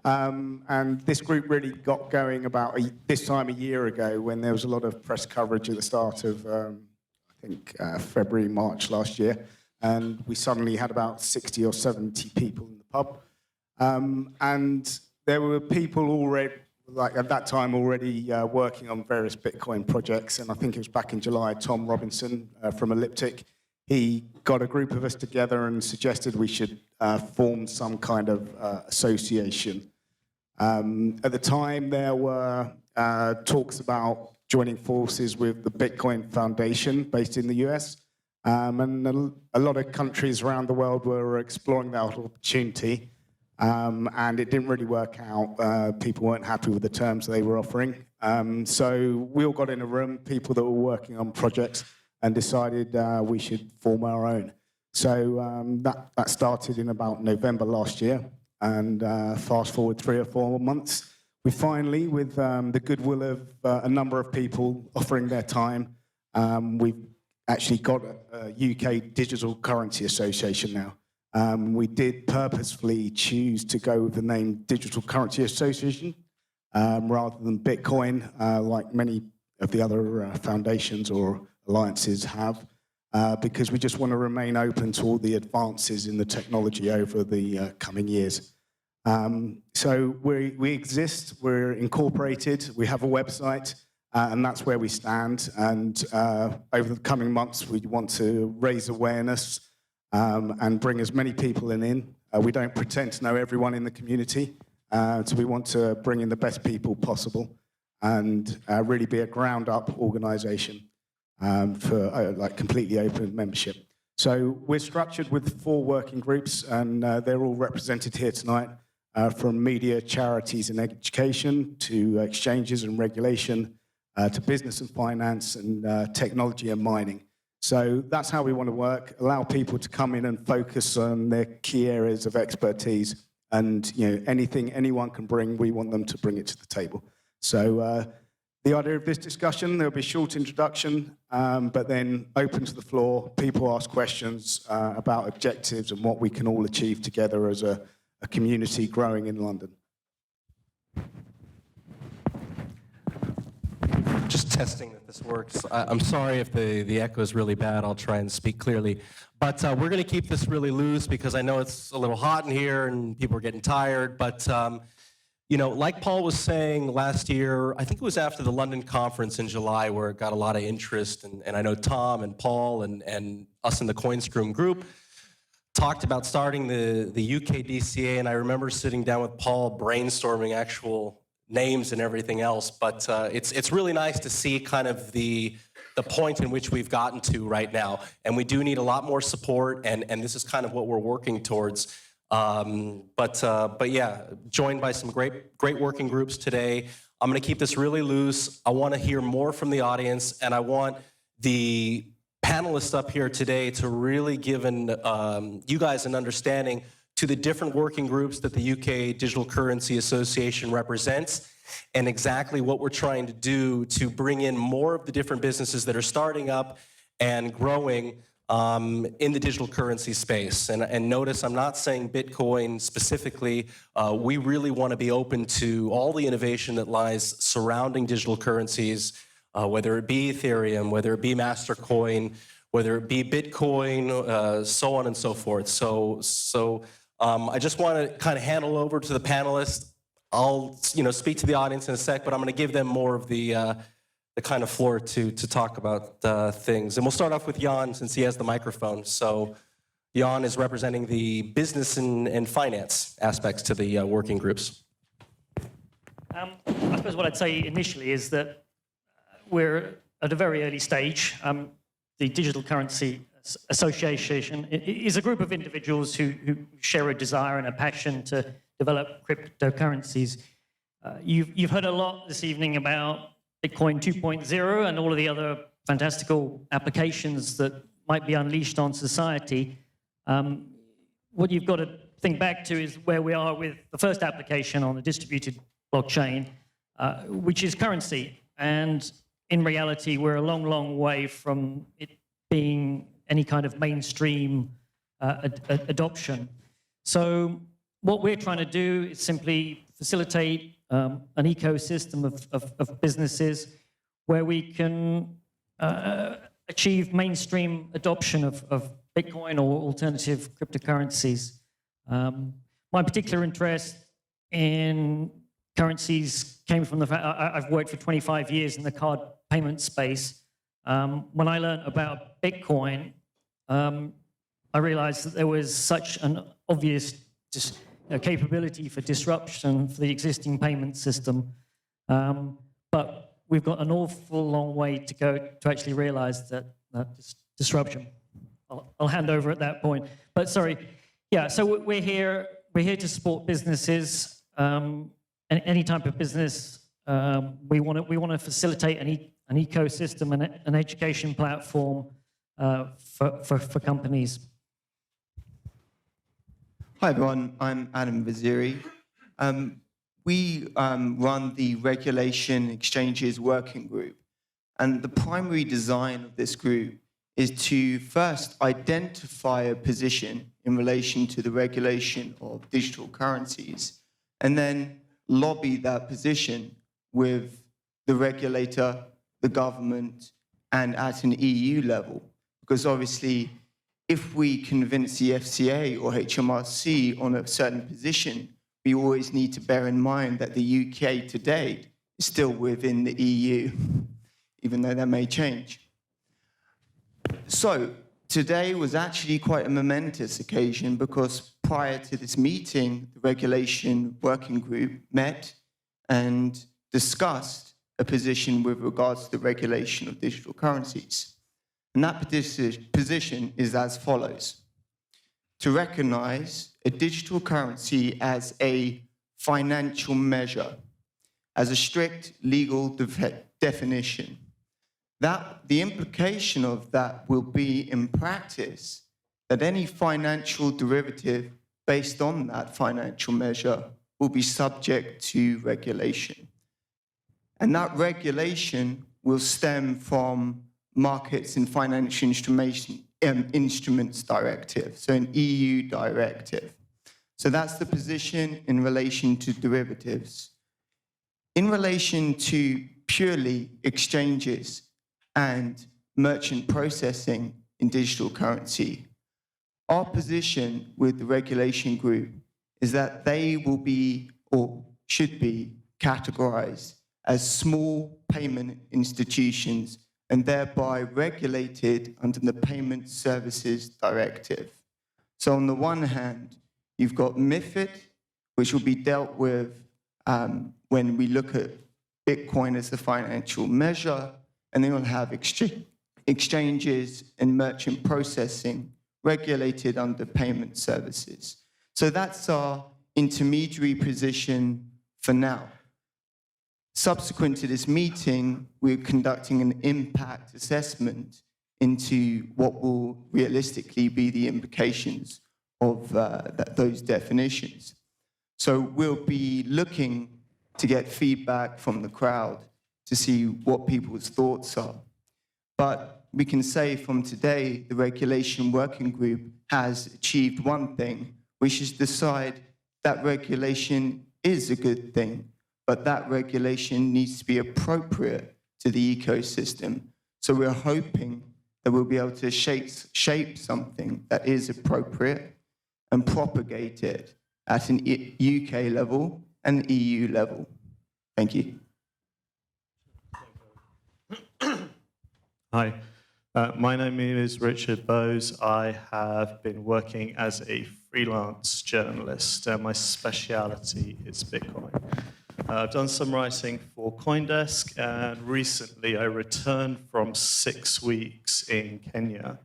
And this group really got going about this time a year ago when there was a lot of press coverage at the start of, I think, February, March last year. And we suddenly had about 60 or 70 people in the pub. And there were people already, like at that time, already working on various Bitcoin projects. And I think it was back in July, Tom Robinson from Elliptic, he got a group of us together and suggested we should form some kind of association. At the time, there were talks about joining forces with the Bitcoin Foundation based in the US. And a lot of countries around the world were exploring that opportunity. And it didn't really work out. People weren't happy with the terms they were offering. So we all got in a room, people that were working on projects, and decided we should form our own. So that started in about November last year. And fast forward 3 or 4 months, we finally, with the goodwill of a number of people offering their time, we've actually got a UK Digital Currency Association now. We did purposefully choose to go with the name Digital Currency Association rather than Bitcoin, like many of the other foundations or alliances have, because we just want to remain open to all the advances in the technology over the coming years. So we exist, we're incorporated, we have a website, and that's where we stand. And over the coming months, we want to raise awareness and bring as many people in. We don't pretend to know everyone in the community, so we want to bring in the best people possible and really be a ground-up organization for like completely open membership. So we're structured with 4 working groups, and they're all represented here tonight, from media, charities and education, to exchanges and regulation, to business and finance, and technology and mining. So that's how we want to work, allow people to come in and focus on their key areas of expertise, and anything anyone can bring, we want them to bring it to the table. So the idea of this discussion, there'll be a short introduction, but then open to the floor. People ask questions about objectives and what we can all achieve together as a community growing in London. Just testing that this works. I'm sorry if the echo is really bad. I'll try and speak clearly. But we're going to keep this really loose because I know it's a little hot in here and people are getting tired. But like Paul was saying last year, I think it was after the London conference in July where it got a lot of interest. And I know Tom and Paul and us in the Coinscrum group talked about starting the UKDCA. And I remember sitting down with Paul brainstorming actual names and everything else. But it's really nice to see kind of the point in which we've gotten to right now. And we do need a lot more support. And this is kind of what we're working towards. But yeah, joined by some great working groups today. I'm going to keep this really loose. I want to hear more from the audience, and I want the panelists up here today to really give you guys an understanding to the different working groups that the UK Digital Currency Association represents, and exactly what we're trying to do to bring in more of the different businesses that are starting up and growing in the digital currency space. And notice, I'm not saying Bitcoin specifically. We really want to be open to all the innovation that lies surrounding digital currencies, whether it be Ethereum, whether it be Mastercoin, whether it be Bitcoin, so on and so forth. So I just want to kind of hand it over to the panelists. I'll speak to the audience in a sec, but I'm going to give them more of the kind of floor to talk about things. And we'll start off with Jan, since he has the microphone. So Jan is representing the business and finance aspects to the working groups. I suppose what I'd say initially is that we're at a very early stage. The Digital Currency Association is a group of individuals who share a desire and a passion to develop cryptocurrencies. You've heard a lot this evening about Bitcoin 2.0 and all of the other fantastical applications that might be unleashed on society. What you've got to think back to is where we are with the first application on the distributed blockchain, which is currency. And in reality, we're a long, long way from it being any kind of mainstream adoption. So what we're trying to do is simply facilitate an ecosystem of businesses where we can achieve mainstream adoption of Bitcoin or alternative cryptocurrencies. My particular interest in currencies came from the fact I've worked for 25 years in the card payment space. When I learned about Bitcoin, I realized that there was such an obvious capability for disruption for the existing payment system. But we've got an awful long way to go to actually realize that disruption. I'll hand over at that point. But sorry, yeah, so we're here to support businesses, any type of business. We want to facilitate an ecosystem and an education platform for companies. Hi everyone, I'm Adam Vaziri. We run the Regulation Exchanges Working Group, and the primary design of this group is to first identify a position in relation to the regulation of digital currencies, and then lobby that position with the regulator, the government, and at an EU level. Because obviously, if we convince the FCA or HMRC on a certain position, we always need to bear in mind that the UK today is still within the EU, even though that may change. So today was actually quite a momentous occasion because prior to this meeting, the Regulation Working Group met and discussed a position with regards to the regulation of digital currencies. And that position is as follows: to recognize a digital currency as a financial measure, as a strict legal definition. The implication of that will be, in practice, that any financial derivative based on that financial measure will be subject to regulation. And that regulation will stem from Markets in Financial Instruments Directive, so an EU directive. So that's the position in relation to derivatives. In relation to purely exchanges and merchant processing in digital currency, our position with the regulation group is that they will be, or should be, categorized as small payment institutions and thereby regulated under the Payment Services Directive. So on the one hand, you've got MiFID, which will be dealt with when we look at Bitcoin as a financial measure, and then you'll have exchanges and merchant processing regulated under payment services. So that's our intermediary position for now. Subsequent to this meeting, we're conducting an impact assessment into what will realistically be the implications of those definitions. So we'll be looking to get feedback from the crowd to see what people's thoughts are. But we can say from today, the Regulation Working Group has achieved one thing, which is decide that regulation is a good thing, but that regulation needs to be appropriate to the ecosystem. So we're hoping that we'll be able to shape something that is appropriate and propagate it at an UK level and EU level. Thank you. Hi, my name is Richard Bowes. I have been working as a freelance journalist. My speciality is Bitcoin. I've done some writing for CoinDesk, and recently I returned from 6 weeks in Kenya.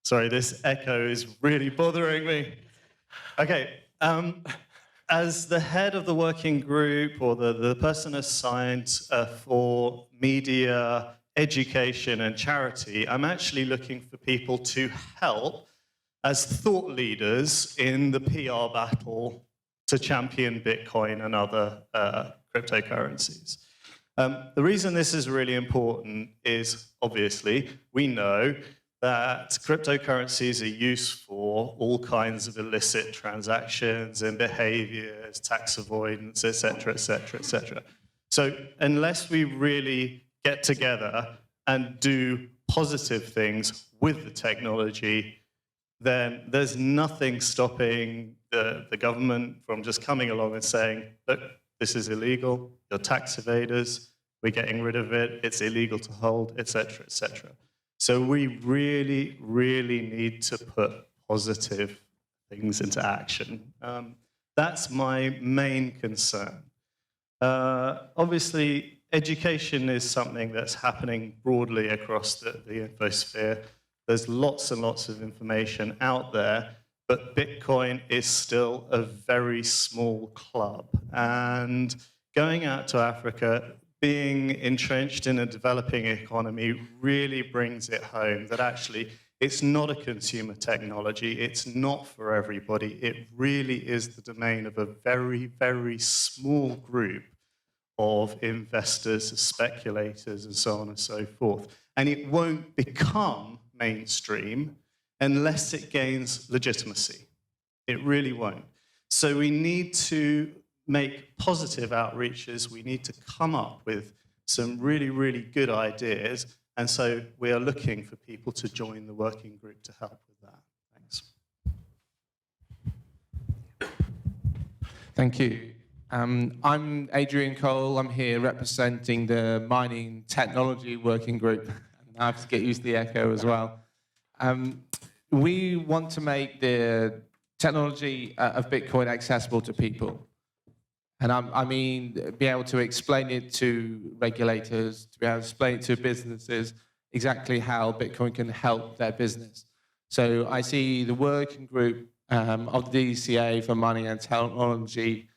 Sorry, this echo is really bothering me. Okay, as the head of the working group, or the person assigned for media, education and charity, I'm actually looking for people to help as thought leaders in the PR battle to champion Bitcoin and other cryptocurrencies. The reason this is really important is, obviously, we know that cryptocurrencies are used for all kinds of illicit transactions and behaviors, tax avoidance, et cetera, et cetera, et cetera. So unless we really get together and do positive things with the technology, then there's nothing stopping the government from just coming along and saying, look, this is illegal, you're tax evaders, we're getting rid of it, it's illegal to hold, et cetera, et cetera. So we really, really need to put positive things into action. That's my main concern. Obviously, education is something that's happening broadly across the infosphere. There's lots and lots of information out there, but Bitcoin is still a very small club. And going out to Africa, being entrenched in a developing economy really brings it home that actually it's not a consumer technology, it's not for everybody, it really is the domain of a very, very small group of investors, speculators, and so on and so forth. And it won't become mainstream unless it gains legitimacy. It really won't. So we need to make positive outreaches. We need to come up with some really, really good ideas. And so we are looking for people to join the working group to help with that. Thanks. Thank you. I'm Adrian Cole. I'm here representing the Mining Technology Working Group. I have to get used to the echo as well. We want to make the technology of Bitcoin accessible to people. And I mean, be able to explain it to regulators, to be able to explain it to businesses, exactly how Bitcoin can help their business. So I see the working group of the DCA for Mining and Technology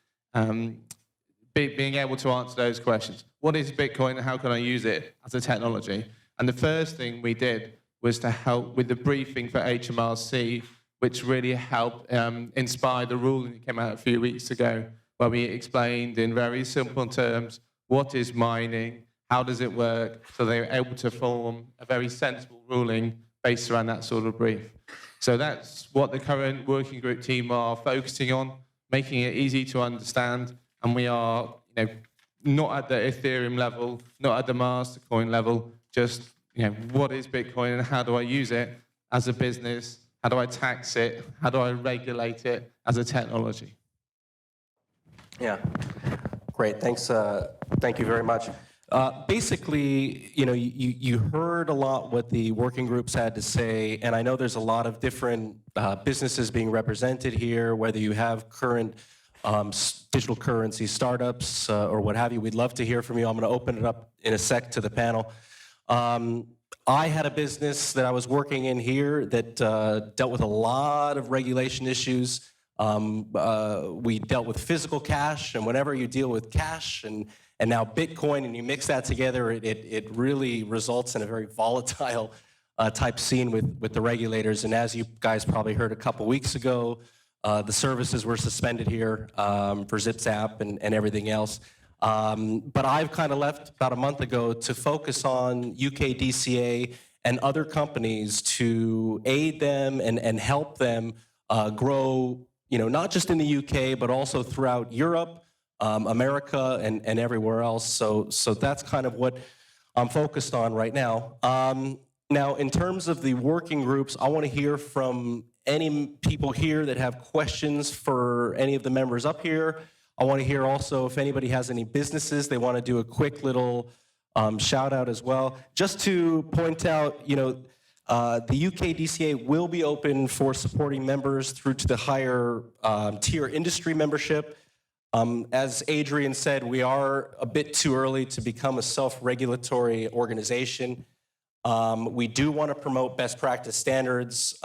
being able to answer those questions. What is Bitcoin and how can I use it as a technology? And the first thing we did was to help with the briefing for HMRC, which really helped inspire the ruling that came out a few weeks ago, where we explained in very simple terms what is mining, how does it work, so they were able to form a very sensible ruling based around that sort of brief. So that's what the current working group team are focusing on, making it easy to understand, and we are not at the Ethereum level, not at the Mastercoin level, just what is Bitcoin and how do I use it as a business, how do I tax it, how do I regulate it as a technology. Yeah, great. Thanks. Thank you very much. Basically, you heard a lot what the working groups had to say, and I know there's a lot of different businesses being represented here, whether you have current digital currency startups or what have you. We'd love to hear from you. I'm going to open it up in a sec to the panel. I had a business that I was working in here that dealt with a lot of regulation issues. We dealt with physical cash, and whenever you deal with cash and now Bitcoin, and you mix that together, it really results in a very volatile type scene with the regulators. And as you guys probably heard a couple weeks ago, the services were suspended here for ZipZap and everything else. But I've kind of left about a month ago to focus on UKDCA and other companies to aid them and help them grow, not just in the UK, but also throughout Europe, America, and everywhere else. So that's kind of what I'm focused on right now. Now, in terms of the working groups, I want to hear from any people here that have questions for any of the members up here. I want to hear also if anybody has any businesses, they want to do a quick little shout out as well. Just to point out, the UKDCA will be open for supporting members through to the higher tier industry membership. As Adrian said, we are a bit too early to become a self-regulatory organization. We do want to promote best practice standards.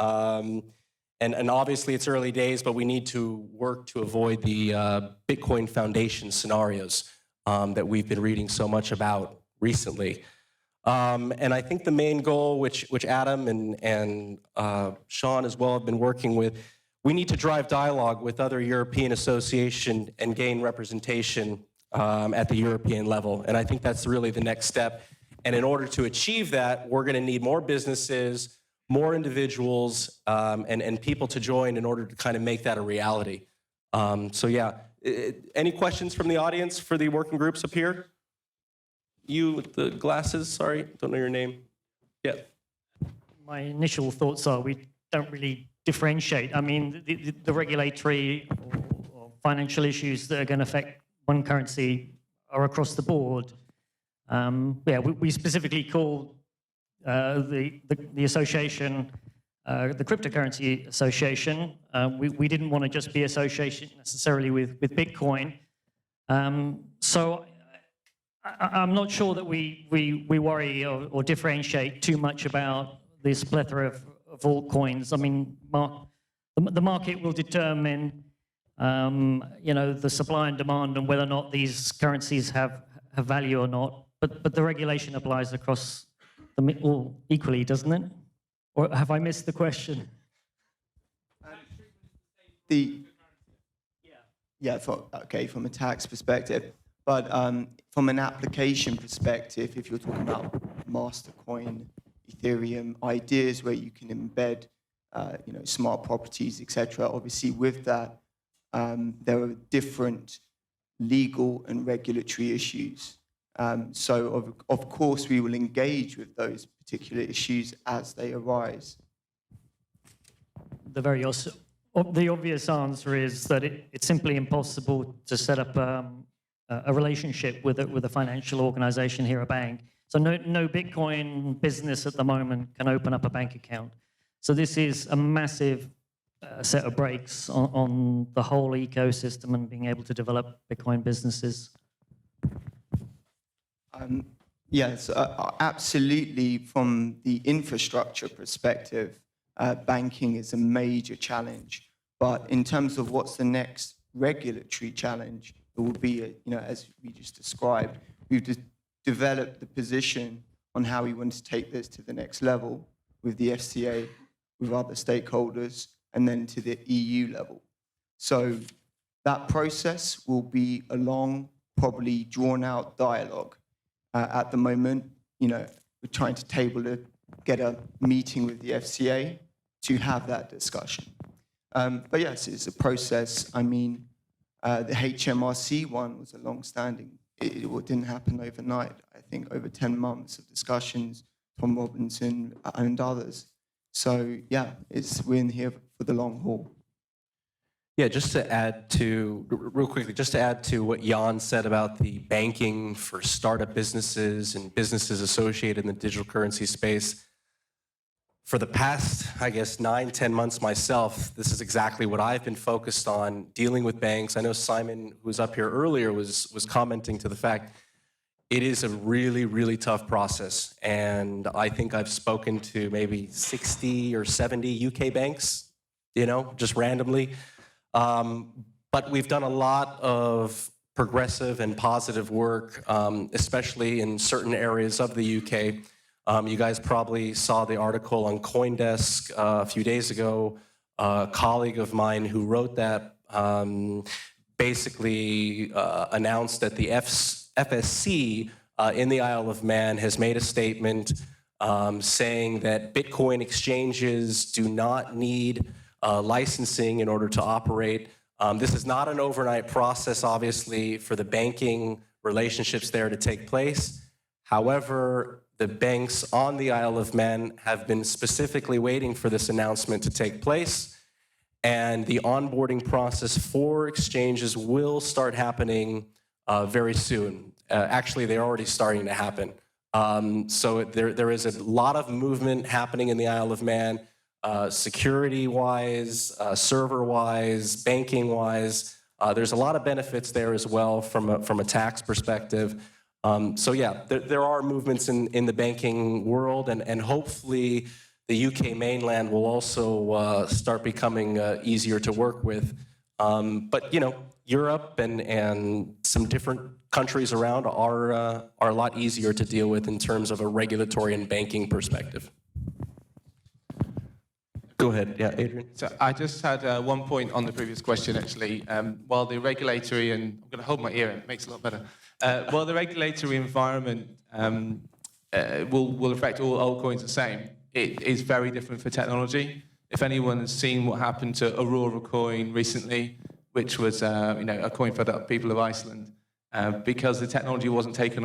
And obviously it's early days, but we need to work to avoid the Bitcoin Foundation scenarios that we've been reading so much about recently. And I think the main goal, which Adam and Sean as well have been working with, we need to drive dialogue with other European associations and gain representation at the European level. And I think that's really the next step. And in order to achieve that, we're going to need more businesses, more individuals and people to join in order to kind of make that a reality. So yeah, any questions from the audience for the working groups up here? You with the glasses, sorry, don't know your name. Yeah. My initial thoughts are we don't really differentiate. I mean, the regulatory or financial issues that are going to affect one currency are across the board. Yeah, we specifically call the association the Cryptocurrency Association. We didn't want to just be associated necessarily with Bitcoin. So I'm not sure that we worry or differentiate too much about this plethora of altcoins. I mean, the market will determine, you know, the supply and demand and whether or not these currencies have value or not. But the regulation applies across all equally, doesn't it? Or have I missed the question? Okay, from a tax perspective, but from an application perspective, if you're talking about Mastercoin, Ethereum, ideas where you can embed, you know, smart properties, etc. Obviously, with that, there are different legal and regulatory issues. So, of course, we will engage with those particular issues as they arise. The obvious answer is that it's simply impossible to set up a relationship with a financial organization here, a bank. So no Bitcoin business at the moment can open up a bank account. So this is a massive set of brakes on the whole ecosystem and being able to develop Bitcoin businesses. Yes, absolutely. From the infrastructure perspective, banking is a major challenge. But in terms of what's the next regulatory challenge, it will be, you know, as we just described, we've developed the position on how we want to take this to the next level with the FCA, with other stakeholders, and then to the EU level. So that process will be a long, probably drawn-out dialogue. At the moment, you know, we're trying to get a meeting with the FCA to have that discussion. But yes, it's a process. I mean, the HMRC one was a long-standing. It didn't happen overnight. I think over 10 months of discussions, Tom Robinson and others. So yeah, we're in here for the long haul. Yeah, just to add to, real quickly, just to add to what Jan said about the banking for startup businesses and businesses associated in the digital currency space. For the past, I guess, 9-10 months myself, this is exactly what I've been focused on, dealing with banks. I know Simon, who was up here earlier, was commenting to the fact it is a really, really tough process. And I think I've spoken to maybe 60 or 70 UK banks, you know, just randomly. But we've done a lot of progressive and positive work, especially in certain areas of the UK. You guys probably saw the article on Coindesk a few days ago. A colleague of mine who wrote that basically announced that the FSC in the Isle of Man has made a statement saying that Bitcoin exchanges do not need licensing in order to operate. This is not an overnight process, obviously, for the banking relationships there to take place. However, the banks on the Isle of Man have been specifically waiting for this announcement to take place, and the onboarding process for exchanges will start happening very soon. Actually, they're already starting to happen. So there is a lot of movement happening in the Isle of Man, security-wise, server-wise, banking-wise. There's a lot of benefits there as well from a tax perspective. So yeah, there are movements in the banking world, and hopefully the UK mainland will also start becoming easier to work with. But you know, Europe and some different countries around are a lot easier to deal with in terms of a regulatory and banking perspective. Go ahead, yeah, Adrian. So I just had one point on the previous question, actually. While the regulatory, and I'm going to hold my ear, it makes it a lot better. While the regulatory environment will affect all altcoins the same, it is very different for technology. If anyone has seen what happened to Aurora coin recently, which was a coin for the people of Iceland, because the technology wasn't taken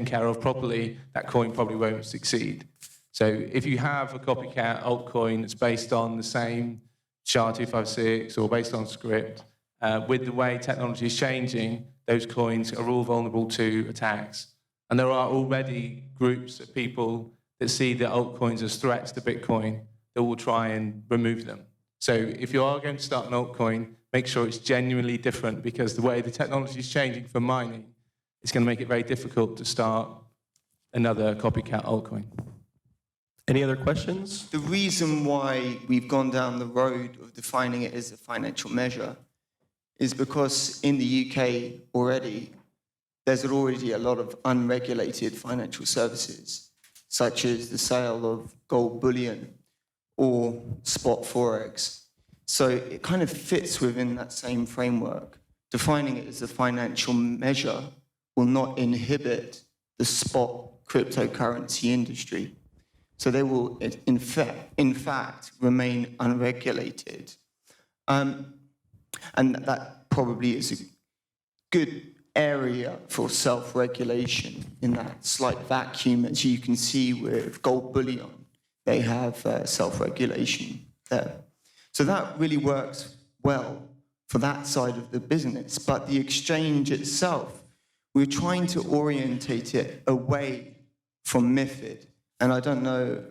care of properly, that coin probably won't succeed. So if you have a copycat altcoin that's based on the same SHA-256 or based on script, with the way technology is changing, those coins are all vulnerable to attacks. And there are already groups of people that see the altcoins as threats to Bitcoin that will try and remove them. So if you are going to start an altcoin, make sure it's genuinely different, because the way the technology is changing for mining, it's going to make it very difficult to start another copycat altcoin. Any other questions? The reason why we've gone down the road of defining it as a financial measure is because in the UK already, there's already a lot of unregulated financial services, such as the sale of gold bullion or spot forex. So it kind of fits within that same framework. Defining it as a financial measure will not inhibit the spot cryptocurrency industry. So they will, in fact, remain unregulated. And that probably is a good area for self-regulation in that slight vacuum, as you can see with gold bullion. They have self-regulation there. So that really works well for that side of the business. But the exchange itself, we're trying to orientate it away from MiFID. And I don't know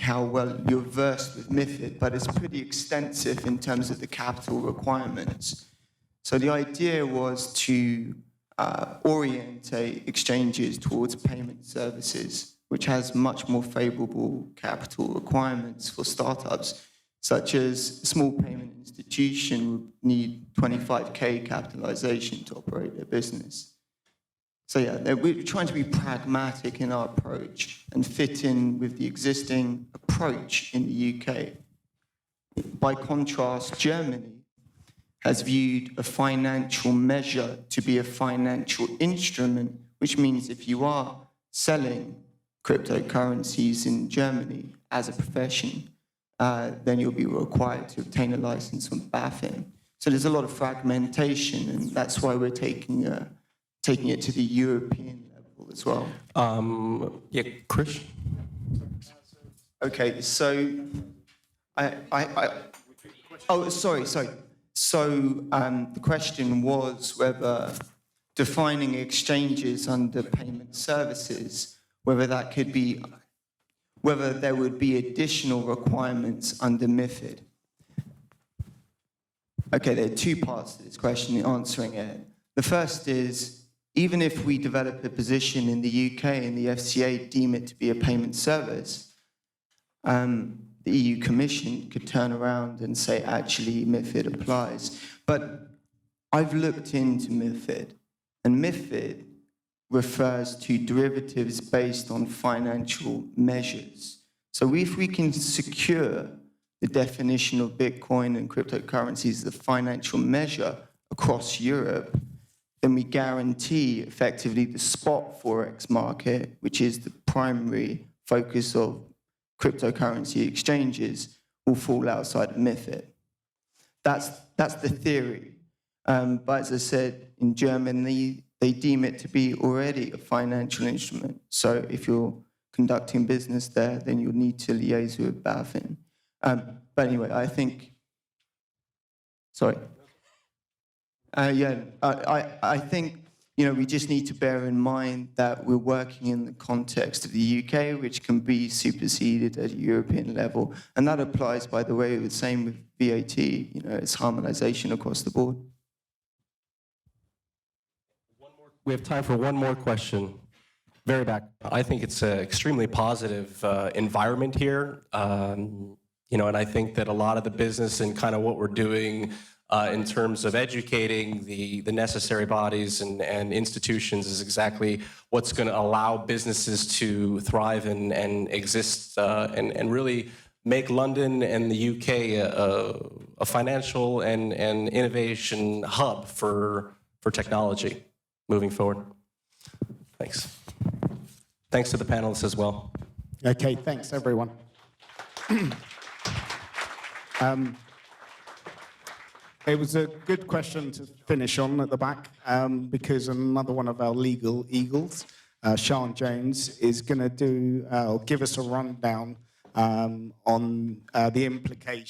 how well you're versed with MiFID, but it's pretty extensive in terms of the capital requirements. So the idea was to orientate exchanges towards payment services, which has much more favorable capital requirements for startups, such as a small payment institution would need 25K capitalization to operate their business. So yeah, we're trying to be pragmatic in our approach and fit in with the existing approach in the UK. By contrast, Germany has viewed a financial measure to be a financial instrument, which means if you are selling cryptocurrencies in Germany as a profession, then you'll be required to obtain a license from BaFin. So there's a lot of fragmentation, and that's why we're taking it to the European level as well. Yeah, Chris? Okay, so sorry. So the question was whether defining exchanges under payment services, whether there would be additional requirements under MiFID. Okay, there are two parts to this question, answering it. The first is, even if we develop a position in the UK and the FCA deem it to be a payment service, the EU Commission could turn around and say, actually, MiFID applies. But I've looked into MiFID, and MiFID refers to derivatives based on financial measures. So if we can secure the definition of Bitcoin and cryptocurrencies as a financial measure across Europe, then we guarantee effectively the spot forex market, which is the primary focus of cryptocurrency exchanges, will fall outside of MiFID. That's the theory. But as I said, in Germany, they deem it to be already a financial instrument. So if you're conducting business there, then you'll need to liaise with BaFin. But anyway, I think, sorry. I think, we just need to bear in mind that we're working in the context of the UK, which can be superseded at a European level. And that applies, by the way, the same with VAT, it's harmonization across the board. We have time for one more question. Very back. I think it's an extremely positive environment here. And I think that a lot of the business and kind of what we're doing in terms of educating the necessary bodies and institutions is exactly what's going to allow businesses to thrive and exist and really make London and the UK a financial and innovation hub for technology moving forward. Thanks. Thanks to the panelists as well. Okay, thanks everyone. It was a good question to finish on at the back, because another one of our legal eagles, Sean Jones, is going to give us a rundown on the implications